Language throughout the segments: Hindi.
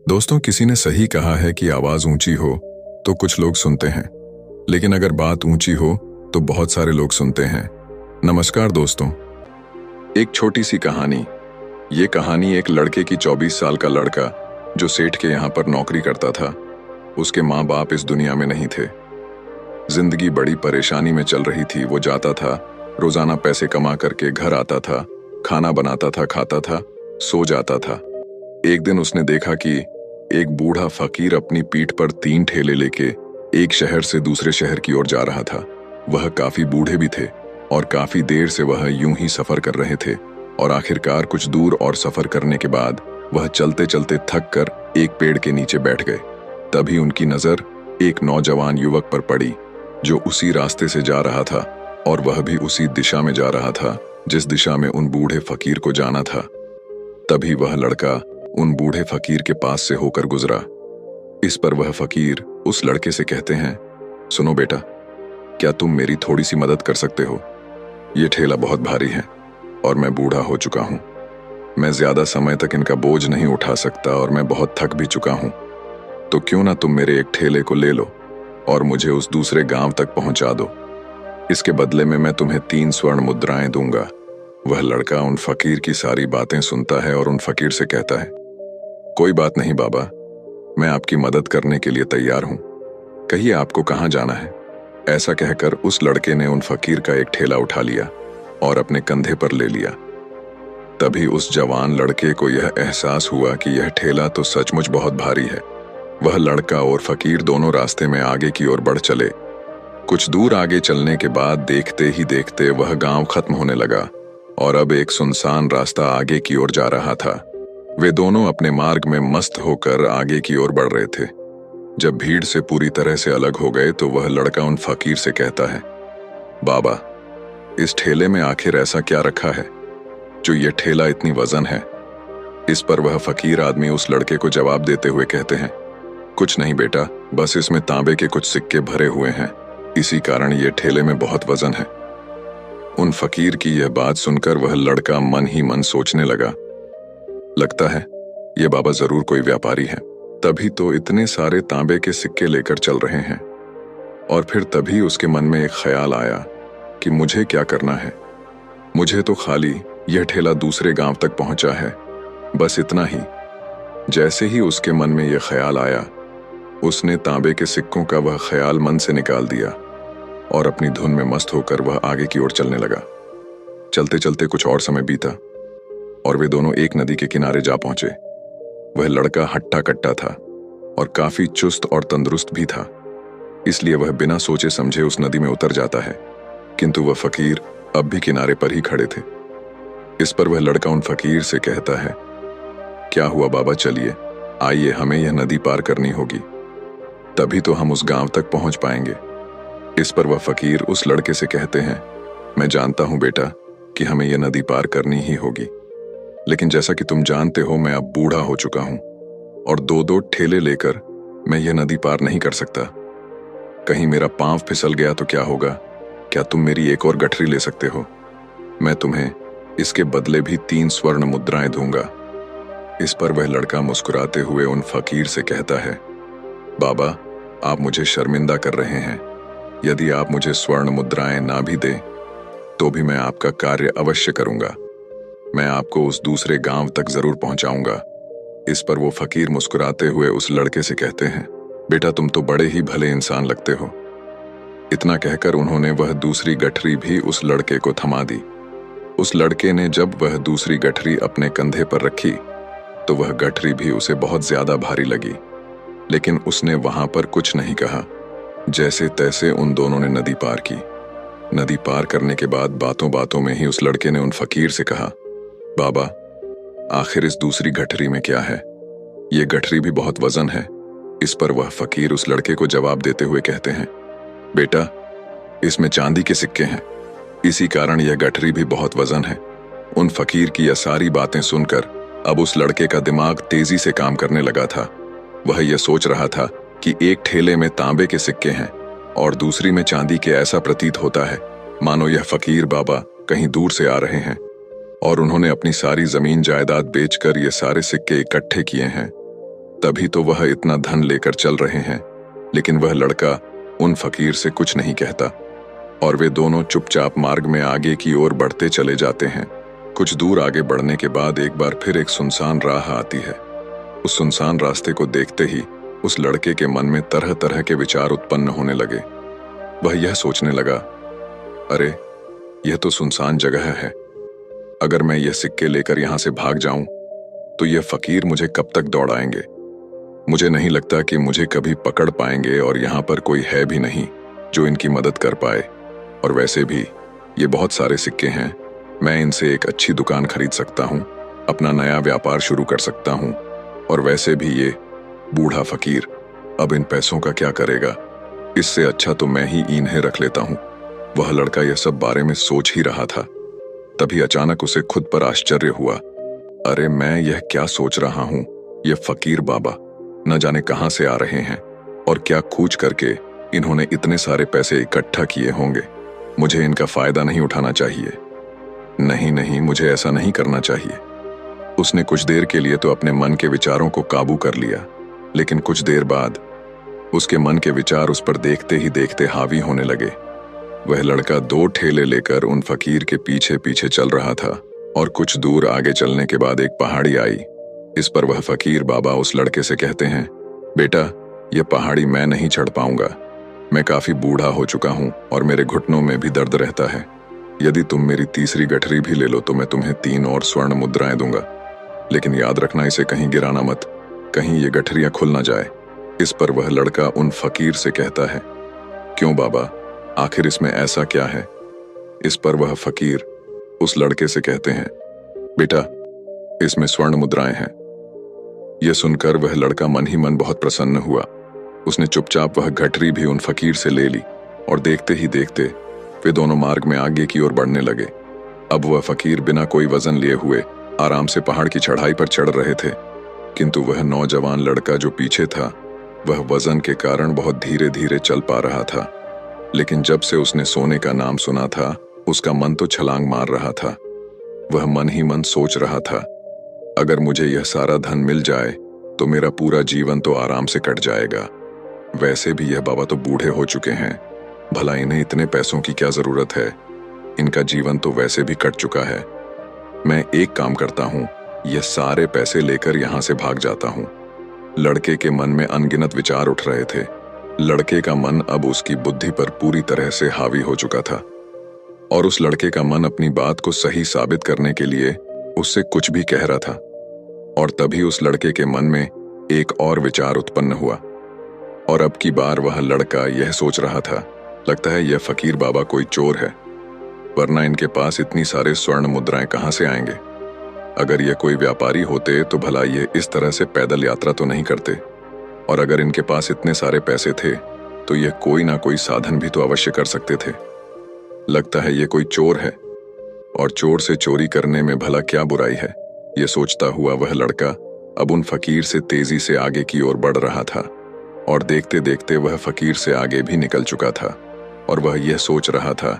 दोस्तों, किसी ने सही कहा है कि आवाज ऊंची हो तो कुछ लोग सुनते हैं, लेकिन अगर बात ऊंची हो तो बहुत सारे लोग सुनते हैं। नमस्कार दोस्तों, एक छोटी सी कहानी। ये कहानी एक लड़के की 24 साल का लड़का जो सेठ के यहाँ पर नौकरी करता था। उसके माँ बाप इस दुनिया में नहीं थे। जिंदगी बड़ी परेशानी में चल रही थी। वो जाता था, रोजाना पैसे कमा करके घर आता था, खाना बनाता था, खाता था, सो जाता था। एक दिन उसने देखा कि एक बूढ़ा फकीर अपनी पीठ पर 3 ठेले लेके एक शहर से दूसरे शहर की ओर जा रहा था। वह काफी बूढ़े भी थे और काफी देर से वह यूं ही सफर कर रहे थे, और आखिरकार कुछ दूर और सफर करने के बाद वह चलते चलते थक कर एक पेड़ के नीचे बैठ गए। तभी उनकी नजर एक नौजवान युवक पर पड़ी जो उसी रास्ते से जा रहा था, और वह भी उसी दिशा में जा रहा था जिस दिशा में उन बूढ़े फकीर को जाना था। तभी वह लड़का उन बूढ़े फकीर के पास से होकर गुजरा। इस पर वह फकीर उस लड़के से कहते हैं, सुनो बेटा, क्या तुम मेरी थोड़ी सी मदद कर सकते हो? ये ठेला बहुत भारी है और मैं बूढ़ा हो चुका हूँ। मैं ज्यादा समय तक इनका बोझ नहीं उठा सकता और मैं बहुत थक भी चुका हूँ। तो क्यों ना तुम मेरे एक ठेले को ले लो और मुझे उस दूसरे गांव तक पहुंचा दो। इसके बदले में मैं तुम्हें 3 स्वर्ण मुद्राएं दूंगा। वह लड़का उन फकीर की सारी बातें सुनता है और उन फकीर से कहता है, कोई बात नहीं बाबा, मैं आपकी मदद करने के लिए तैयार हूं। कहिए आपको कहां जाना है? ऐसा कहकर उस लड़के ने उन फकीर का एक ठेला उठा लिया और अपने कंधे पर ले लिया। तभी उस जवान लड़के को यह एहसास हुआ कि यह ठेला तो सचमुच बहुत भारी है। वह लड़का और फकीर दोनों रास्ते में आगे की ओर बढ़ चले। कुछ दूर आगे चलने के बाद देखते ही देखते वह गांव खत्म होने लगा और अब एक सुनसान रास्ता आगे की ओर जा रहा था। वे दोनों अपने मार्ग में मस्त होकर आगे की ओर बढ़ रहे थे। जब भीड़ से पूरी तरह से अलग हो गए तो वह लड़का उन फकीर से कहता है, बाबा, इस ठेले में आखिर ऐसा क्या रखा है जो ये ठेला इतनी वजन है? इस पर वह फकीर आदमी उस लड़के को जवाब देते हुए कहते हैं, कुछ नहीं बेटा, बस इसमें तांबे के कुछ सिक्के भरे हुए हैं, इसी कारण ये ठेले में बहुत वजन है। उन फकीर की यह बात सुनकर वह लड़का मन ही मन सोचने लगा, लगता है ये बाबा जरूर कोई व्यापारी है, तभी तो इतने सारे तांबे के सिक्के लेकर चल रहे हैं। और फिर तभी उसके मन में एक ख्याल आया कि मुझे क्या करना है। मुझे तो खाली यह ठेला दूसरे गांव तक पहुंचा है, बस इतना ही। जैसे ही उसके मन में यह ख्याल आया, उसने तांबे के सिक्कों का वह ख्याल मन से निकाल दिया और अपनी धुन में मस्त होकर वह आगे की ओर चलने लगा। चलते चलते कुछ और समय बीता और वे दोनों एक नदी के किनारे जा पहुंचे। वह लड़का हट्टा कट्टा था और काफी चुस्त और तंदुरुस्त भी था, इसलिए वह बिना सोचे समझे उस नदी में उतर जाता है, किंतु वह फकीर अब भी किनारे पर ही खड़े थे। इस पर वह लड़का उन फकीर से कहता है, क्या हुआ बाबा, चलिए आइए, हमें यह नदी पार करनी होगी, तभी तो हम उस गांव तक पहुंच पाएंगे। इस पर वह फकीर उस लड़के से कहते हैं, मैं जानता हूं बेटा कि हमें यह नदी पार करनी ही होगी, लेकिन जैसा कि तुम जानते हो मैं अब बूढ़ा हो चुका हूं और 2-2 ठेले लेकर मैं यह नदी पार नहीं कर सकता। कहीं मेरा पांव फिसल गया तो क्या होगा? क्या तुम मेरी एक और गठरी ले सकते हो? मैं तुम्हें इसके बदले भी 3 स्वर्ण मुद्राएं दूंगा। इस पर वह लड़का मुस्कुराते हुए उन फकीर से कहता है, बाबा, आप मुझे शर्मिंदा कर रहे हैं। यदि आप मुझे स्वर्ण मुद्राएं ना भी दें तो भी मैं आपका कार्य अवश्य करूंगा। मैं आपको उस दूसरे गांव तक जरूर पहुंचाऊंगा। इस पर वो फकीर मुस्कुराते हुए उस लड़के से कहते हैं, बेटा, तुम तो बड़े ही भले इंसान लगते हो। इतना कहकर उन्होंने वह दूसरी गठरी भी उस लड़के को थमा दी। उस लड़के ने जब वह दूसरी गठरी अपने कंधे पर रखी तो वह गठरी भी उसे बहुत ज्यादा भारी लगी, लेकिन उसने वहां पर कुछ नहीं कहा। जैसे तैसे उन दोनों ने नदी पार की। नदी पार करने के बाद बातों बातों में ही उस लड़के ने उन फकीर से कहा, बाबा, आखिर इस दूसरी गठरी में क्या है? ये गठरी भी बहुत वजन है। इस पर वह फकीर उस लड़के को जवाब देते हुए कहते हैं, बेटा, इसमें चांदी के सिक्के हैं, इसी कारण यह गठरी भी बहुत वजन है। उन फकीर की यह सारी बातें सुनकर अब उस लड़के का दिमाग तेजी से काम करने लगा था। वह यह सोच रहा था कि एक ठेले में तांबे के सिक्के हैं और दूसरी में चांदी के। ऐसा प्रतीत होता है मानो यह फकीर बाबा कहीं दूर से आ रहे हैं और उन्होंने अपनी सारी जमीन जायदाद बेचकर ये सारे सिक्के इकट्ठे किए हैं। तभी तो वह इतना धन लेकर चल रहे हैं, लेकिन वह लड़का उन फकीर से कुछ नहीं कहता और वे दोनों चुपचाप मार्ग में आगे की ओर बढ़ते चले जाते हैं। कुछ दूर आगे बढ़ने के बाद एक बार फिर एक सुनसान राह आती है। उस सुनसान रास्ते को देखते ही उस लड़के के मन में तरह तरह के विचार उत्पन्न होने लगे। वह यह सोचने लगा, अरे यह तो सुनसान जगह है, अगर मैं यह सिक्के लेकर यहां से भाग जाऊं तो यह फकीर मुझे कब तक दौड़ाएंगे। मुझे नहीं लगता कि मुझे कभी पकड़ पाएंगे और यहाँ पर कोई है भी नहीं जो इनकी मदद कर पाए। और वैसे भी ये बहुत सारे सिक्के हैं, मैं इनसे एक अच्छी दुकान खरीद सकता हूँ, अपना नया व्यापार शुरू कर सकता हूँ। और वैसे भी ये बूढ़ा फकीर अब इन पैसों का क्या करेगा, इससे अच्छा तो मैं ही इन्हें रख लेता हूँ। वह लड़का यह सब बारे में सोच ही रहा था, तभी अचानक उसे खुद पर आश्चर्य हुआ। अरे मैं यह क्या सोच रहा हूँ, यह फकीर बाबा न जाने कहां से आ रहे हैं और क्या खूच करके इन्होंने इतने सारे पैसे इकट्ठा किए होंगे। मुझे इनका फायदा नहीं उठाना चाहिए। नहीं नहीं, मुझे ऐसा नहीं करना चाहिए। उसने कुछ देर के लिए तो अपने मन के विचारों को काबू कर लिया, लेकिन कुछ देर बाद उसके मन के विचार उस पर देखते ही देखते हावी होने लगे। वह लड़का 2 ठेले लेकर उन फकीर के पीछे पीछे चल रहा था और कुछ दूर आगे चलने के बाद एक पहाड़ी आई। इस पर वह फकीर बाबा उस लड़के से कहते हैं, बेटा यह पहाड़ी मैं नहीं चढ़ पाऊंगा, मैं काफी बूढ़ा हो चुका हूं और मेरे घुटनों में भी दर्द रहता है। यदि तुम मेरी तीसरी गठरी भी ले लो तो मैं तुम्हें 3 और स्वर्ण मुद्राएं दूंगा, लेकिन याद रखना इसे कहीं गिराना मत, कहीं ये गठरियां खुल ना जाए। इस पर वह लड़का उन फकीर से कहता है, क्यों बाबा, आखिर इसमें ऐसा क्या है। इस पर वह फकीर उस लड़के से कहते हैं, बेटा इसमें स्वर्ण मुद्राएं हैं। यह सुनकर वह लड़का मन ही मन बहुत प्रसन्न हुआ। उसने चुपचाप वह गठरी भी उन फकीर से ले ली और देखते ही देखते वे दोनों मार्ग में आगे की ओर बढ़ने लगे। अब वह फकीर बिना कोई वजन लिए हुए आराम से पहाड़ की चढ़ाई पर चढ़ रहे थे, किंतु वह नौजवान लड़का जो पीछे था वह वजन के कारण बहुत धीरे धीरे चल पा रहा था। लेकिन जब से उसने सोने का नाम सुना था उसका मन तो छलांग मार रहा था। वह मन ही मन सोच रहा था, अगर मुझे यह सारा धन मिल जाए तो मेरा पूरा जीवन तो आराम से कट जाएगा। वैसे भी यह बाबा तो बूढ़े हो चुके हैं, भला इन्हें इतने पैसों की क्या जरूरत है, इनका जीवन तो वैसे भी कट चुका है। मैं एक काम करता हूँ, यह सारे पैसे लेकर यहाँ से भाग जाता हूँ। लड़के के मन में अनगिनत विचार उठ रहे थे। लड़के का मन अब उसकी बुद्धि पर पूरी तरह से हावी हो चुका था और उस लड़के का मन अपनी बात को सही साबित करने के लिए उससे कुछ भी कह रहा था। और तभी उस लड़के के मन में एक और विचार उत्पन्न हुआ और अब की बार वह लड़का यह सोच रहा था, लगता है यह फकीर बाबा कोई चोर है, वरना इनके पास इतनी सारे स्वर्ण मुद्राएं कहां से आएंगे। अगर ये कोई व्यापारी होते तो भला ये इस तरह से पैदल यात्रा तो नहीं करते, और अगर इनके पास इतने सारे पैसे थे तो यह कोई ना कोई साधन भी तो अवश्य कर सकते थे। लगता है ये कोई चोर है और चोर से चोरी करने में भला क्या बुराई है। यह सोचता हुआ वह लड़का अब उन फकीर से तेजी से आगे की ओर बढ़ रहा था और देखते देखते वह फकीर से आगे भी निकल चुका था। और वह यह सोच रहा था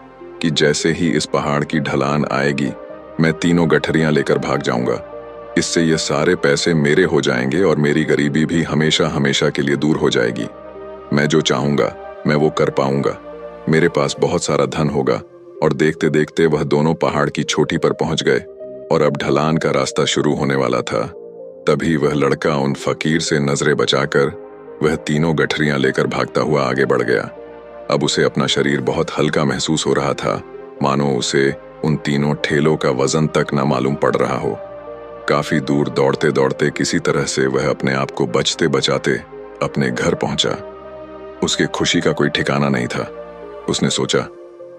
कि जैसे ही इस पहाड़ की ढलान आएगी मैं 3 गठरियां लेकर भाग जाऊंगा। इससे ये सारे पैसे मेरे हो जाएंगे और मेरी गरीबी भी हमेशा हमेशा के लिए दूर हो जाएगी। मैं जो चाहूंगा मैं वो कर पाऊंगा, मेरे पास बहुत सारा धन होगा। और देखते देखते वह दोनों पहाड़ की चोटी पर पहुंच गए और अब ढलान का रास्ता शुरू होने वाला था। तभी वह लड़का उन फकीर से नजरें बचाकर वह 3 गठरियां लेकर भागता हुआ आगे बढ़ गया। अब उसे अपना शरीर बहुत हल्का महसूस हो रहा था, मानो उसे उन 3 ठेलों का वजन तक न मालूम पड़ रहा हो। काफी दूर दौड़ते दौड़ते किसी तरह से वह अपने आप को बचते बचाते अपने घर पहुंचा। उसकी खुशी का कोई ठिकाना नहीं था। उसने सोचा,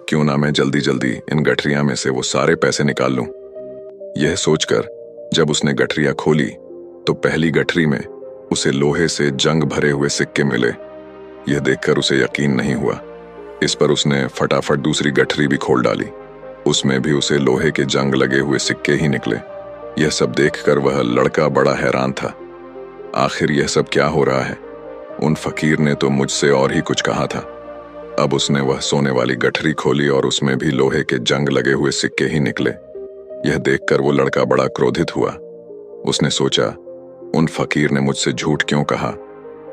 क्यों ना मैं जल्दी जल्दी इन गठरियां में से वो सारे पैसे निकाल लूं। यह सोचकर जब उसने गठरियां खोली तो पहली गठरी में उसे लोहे से जंग भरे हुए सिक्के मिले। यह देखकर उसे यकीन नहीं हुआ। इस पर उसने फटाफट दूसरी गठरी भी खोल डाली, उसमें भी उसे लोहे के जंग लगे हुए सिक्के ही निकले। यह सब देखकर वह लड़का बड़ा हैरान था। आखिर यह सब क्या हो रहा है? उन फकीर ने तो मुझसे और ही कुछ कहा था। अब उसने वह सोने वाली गठरी खोली और उसमें भी लोहे के जंग लगे हुए सिक्के ही निकले। यह देखकर वो लड़का बड़ा क्रोधित हुआ। उसने सोचा, उन फकीर ने मुझसे झूठ क्यों कहा?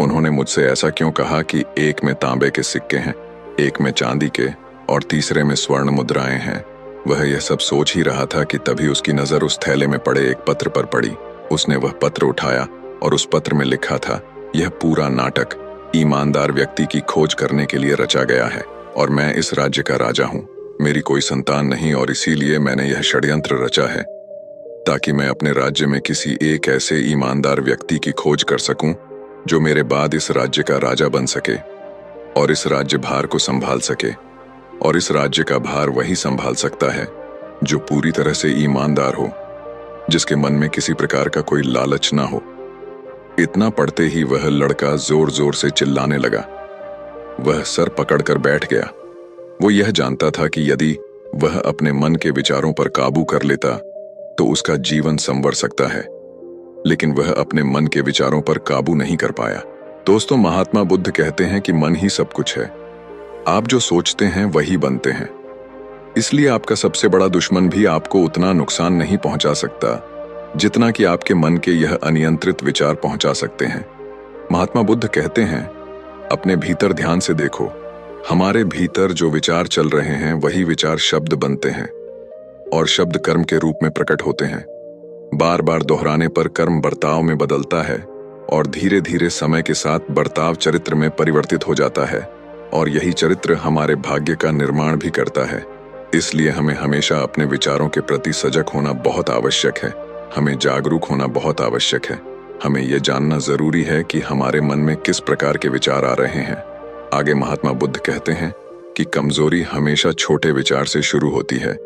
उन्होंने मुझसे ऐसा क्यों कहा कि एक में तांबे के सिक्के हैं, एक में चांदी के और तीसरे में स्वर्ण मुद्राएं हैं? वह यह सब सोच ही रहा था कि तभी उसकी नजर उस थैले में पड़े एक पत्र पर पड़ी। उसने वह पत्र उठाया और उस पत्र में लिखा था, यह पूरा नाटक ईमानदार व्यक्ति की खोज करने के लिए रचा गया है और मैं इस राज्य का राजा हूं। मेरी कोई संतान नहीं और इसीलिए मैंने यह षड्यंत्र रचा है ताकि मैं अपने राज्य में किसी एक ऐसे ईमानदार व्यक्ति की खोज कर सकूं जो मेरे बाद इस राज्य का राजा बन सके और इस राज्य भार को संभाल सके। और इस राज्य का भार वही संभाल सकता है जो पूरी तरह से ईमानदार हो, जिसके मन में किसी प्रकार का कोई लालच ना हो। इतना पढ़ते ही वह लड़का जोर जोर से चिल्लाने लगा। वह सर पकड़कर बैठ गया। वो यह जानता था कि यदि वह अपने मन के विचारों पर काबू कर लेता तो उसका जीवन संवर सकता है, लेकिन वह अपने मन के विचारों पर काबू नहीं कर पाया। दोस्तों, महात्मा बुद्ध कहते हैं कि मन ही सब कुछ है। आप जो सोचते हैं वही बनते हैं। इसलिए आपका सबसे बड़ा दुश्मन भी आपको उतना नुकसान नहीं पहुंचा सकता जितना कि आपके मन के यह अनियंत्रित विचार पहुंचा सकते हैं। महात्मा बुद्ध कहते हैं, अपने भीतर ध्यान से देखो। हमारे भीतर जो विचार चल रहे हैं वही विचार शब्द बनते हैं और शब्द कर्म के रूप में प्रकट होते हैं। बार बार दोहराने पर कर्म बर्ताव में बदलता है और धीरे धीरे समय के साथ बर्ताव चरित्र में परिवर्तित हो जाता है और यही चरित्र हमारे भाग्य का निर्माण भी करता है। इसलिए हमें हमेशा अपने विचारों के प्रति सजग होना बहुत आवश्यक है। हमें जागरूक होना बहुत आवश्यक है। हमें यह जानना जरूरी है कि हमारे मन में किस प्रकार के विचार आ रहे हैं। आगे महात्मा बुद्ध कहते हैं कि कमजोरी हमेशा छोटे विचार से शुरू होती है।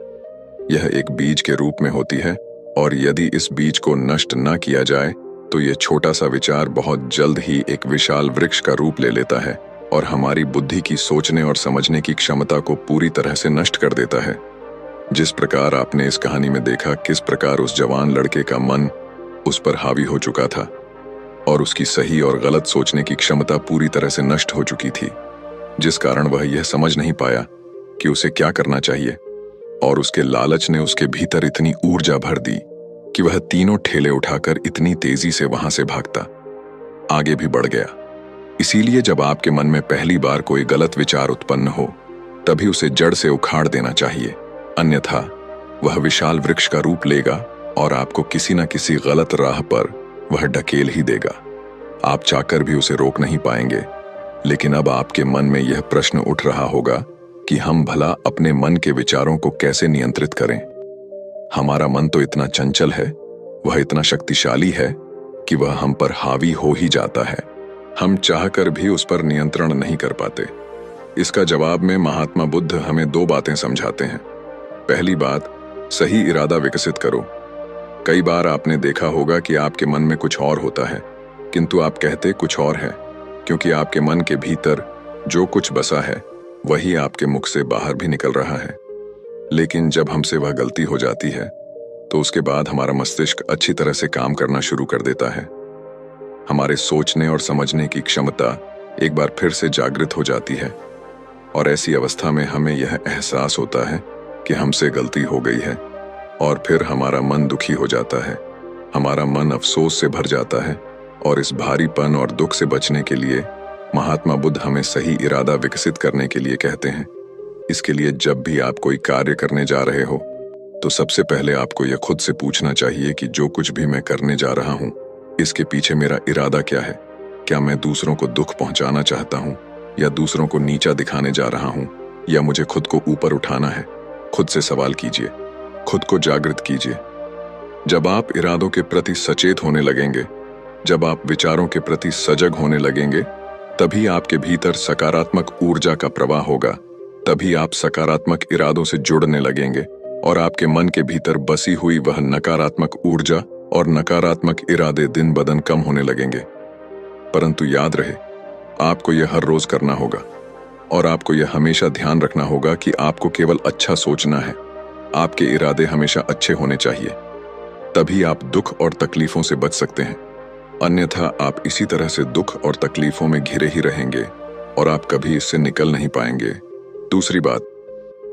यह एक बीज के रूप में होती है और यदि इस बीज को नष्ट न किया जाए तो यह छोटा सा विचार बहुत जल्द ही एक विशाल वृक्ष का रूप ले लेता है और हमारी बुद्धि की सोचने और समझने की क्षमता को पूरी तरह से नष्ट कर देता है। जिस प्रकार आपने इस कहानी में देखा किस प्रकार उस जवान लड़के का मन उस पर हावी हो चुका था और उसकी सही और गलत सोचने की क्षमता पूरी तरह से नष्ट हो चुकी थी, जिस कारण वह यह समझ नहीं पाया कि उसे क्या करना चाहिए और उसके लालच ने उसके भीतर इतनी ऊर्जा भर दी कि वह तीनों ठेले उठाकर इतनी तेजी से वहां से भागता आगे भी बढ़ गया। इसीलिए जब आपके मन में पहली बार कोई गलत विचार उत्पन्न हो तभी उसे जड़ से उखाड़ देना चाहिए, अन्यथा वह विशाल वृक्ष का रूप लेगा और आपको किसी न किसी गलत राह पर वह ढकेल ही देगा। आप चाहकर भी उसे रोक नहीं पाएंगे। लेकिन अब आपके मन में यह प्रश्न उठ रहा होगा कि हम भला अपने मन के विचारों को कैसे नियंत्रित करें। हमारा मन तो इतना चंचल है, वह इतना शक्तिशाली है कि वह हम पर हावी हो ही जाता है। हम चाहकर भी उस पर नियंत्रण नहीं कर पाते। इसका जवाब में महात्मा बुद्ध हमें दो बातें समझाते हैं। पहली बात, सही इरादा विकसित करो। कई बार आपने देखा होगा कि आपके मन में कुछ और होता है किंतु आप कहते कुछ और है, क्योंकि आपके मन के भीतर जो कुछ बसा है वही आपके मुख से बाहर भी निकल रहा है। लेकिन जब हमसे वह गलती हो जाती है तो उसके बाद हमारा मस्तिष्क अच्छी तरह से काम करना शुरू कर देता है। हमारे सोचने और समझने की क्षमता एक बार फिर से जागृत हो जाती है और ऐसी अवस्था में हमें यह एहसास होता है कि हमसे गलती हो गई है और फिर हमारा मन दुखी हो जाता है। हमारा मन अफसोस से भर जाता है और इस भारीपन और दुख से बचने के लिए महात्मा बुद्ध हमें सही इरादा विकसित करने के लिए कहते हैं। इसके लिए जब भी आप कोई कार्य करने जा रहे हो तो सबसे पहले आपको यह खुद से पूछना चाहिए कि जो कुछ भी मैं करने जा रहा हूं इसके पीछे मेरा इरादा क्या है। क्या मैं दूसरों को दुख पहुंचाना चाहता हूं या दूसरों को नीचा दिखाने जा रहा हूं या मुझे खुद को ऊपर उठाना है। खुद से सवाल कीजिए, खुद को जागृत कीजिए। जब आप इरादों के प्रति सचेत होने लगेंगे, जब आप विचारों के प्रति सजग होने लगेंगे, तभी आपके भीतर सकारात्मक ऊर्जा का प्रवाह होगा। तभी आप सकारात्मक इरादों से जुड़ने लगेंगे और आपके मन के भीतर बसी हुई वह नकारात्मक ऊर्जा और नकारात्मक इरादे दिन ब दिन कम होने लगेंगे। परंतु याद रहे, आपको यह हर रोज करना होगा और आपको यह हमेशा ध्यान रखना होगा कि आपको केवल अच्छा सोचना है। आपके इरादे हमेशा अच्छे होने चाहिए, तभी आप दुख और तकलीफों से बच सकते हैं। अन्यथा आप इसी तरह से दुख और तकलीफों में घिरे ही रहेंगे और आप कभी इससे निकल नहीं पाएंगे। दूसरी बात,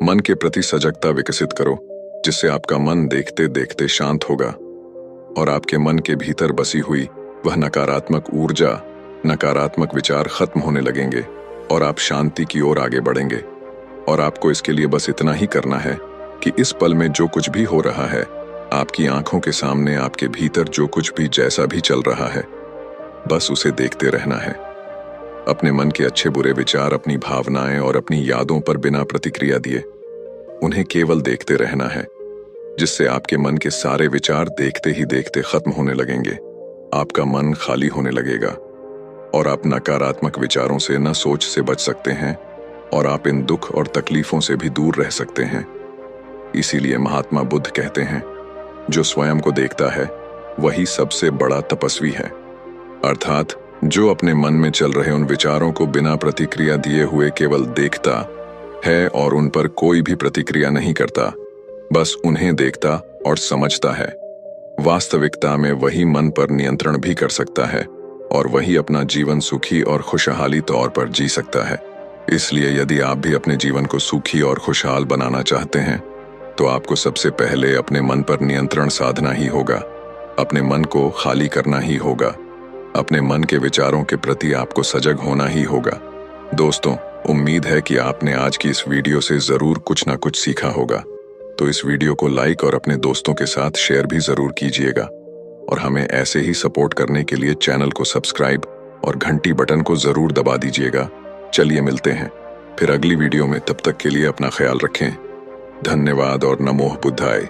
मन के प्रति सजगता विकसित करो, जिससे आपका मन देखते देखते शांत होगा और आपके मन के भीतर बसी हुई वह नकारात्मक ऊर्जा, नकारात्मक विचार खत्म होने लगेंगे और आप शांति की ओर आगे बढ़ेंगे। और आपको इसके लिए बस इतना ही करना है कि इस पल में जो कुछ भी हो रहा है, आपकी आंखों के सामने आपके भीतर जो कुछ भी जैसा भी चल रहा है, बस उसे देखते रहना है। अपने मन के अच्छे बुरे विचार, अपनी भावनाएं और अपनी यादों पर बिना प्रतिक्रिया दिए उन्हें केवल देखते रहना है, जिससे आपके मन के सारे विचार देखते ही देखते खत्म होने लगेंगे। आपका मन खाली होने लगेगा और आप नकारात्मक विचारों से न सोच से बच सकते हैं और आप इन दुख और तकलीफों से भी दूर रह सकते हैं। इसीलिए महात्मा बुद्ध कहते हैं, जो स्वयं को देखता है वही सबसे बड़ा तपस्वी है। अर्थात जो अपने मन में चल रहे उन विचारों को बिना प्रतिक्रिया दिए हुए केवल देखता है और उन पर कोई भी प्रतिक्रिया नहीं करता, बस उन्हें देखता और समझता है, वास्तविकता में वही मन पर नियंत्रण भी कर सकता है और वही अपना जीवन सुखी और खुशहाली तौर पर जी सकता है। इसलिए यदि आप भी अपने जीवन को सुखी और खुशहाल बनाना चाहते हैं, तो आपको सबसे पहले अपने मन पर नियंत्रण साधना ही होगा। अपने मन को खाली करना ही होगा। अपने मन के विचारों के प्रति आपको सजग होना ही होगा। दोस्तों, उम्मीद है कि आपने आज की इस वीडियो से जरूर कुछ ना कुछ सीखा होगा। तो इस वीडियो को लाइक और अपने दोस्तों के साथ शेयर भी जरूर कीजिएगा और हमें ऐसे ही सपोर्ट करने के लिए चैनल को सब्सक्राइब और घंटी बटन को जरूर दबा दीजिएगा। चलिए मिलते हैं फिर अगली वीडियो में। तब तक के लिए अपना ख्याल रखें। धन्यवाद और नमो बुद्धाय।